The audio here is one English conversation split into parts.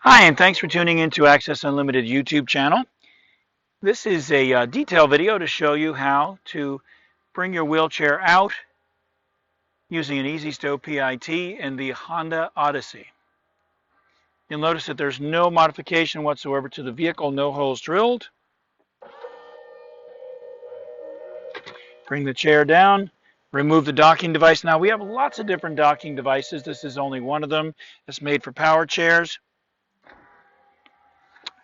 Hi, and thanks for tuning in to Access Unlimited YouTube channel. This is a detail video to show you how to bring your wheelchair out using an Easy-Stow PIT in the Honda Odyssey. You'll notice that there's no modification whatsoever to the vehicle, no holes drilled. Bring the chair down, remove the docking device. Now we have lots of different docking devices. This is only one of them. It's made for power chairs,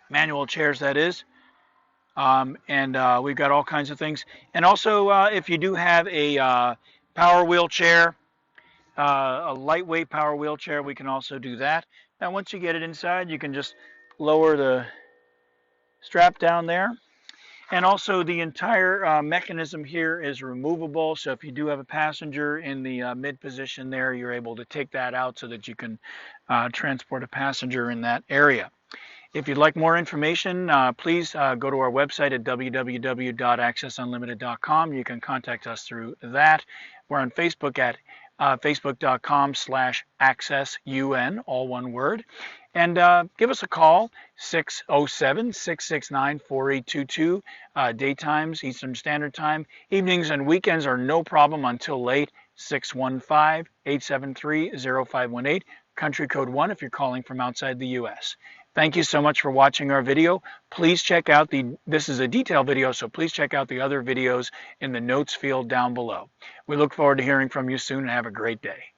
manual chairs that is. We've got all kinds of things. And also, if you do have a power wheelchair, a lightweight power wheelchair, we can also do that. Now, once you get it inside, you can just lower the strap down there. And also, the entire mechanism here is removable. So if you do have a passenger in the mid position there, you're able to take that out so that you can transport a passenger in that area. If you'd like more information, please go to our website at www.accessunlimited.com. You can contact us through that. We're on Facebook at facebook.com/accessun, all one word. And give us a call, 607-669-4822, daytimes, Eastern Standard Time. Evenings and weekends are no problem until late, 615-873-0518, country code 1 if you're calling from outside the U.S. Thank you so much for watching our video. Please check out this is a detail video, so please check out the other videos in the notes field down below. We look forward to hearing from you soon and have a great day.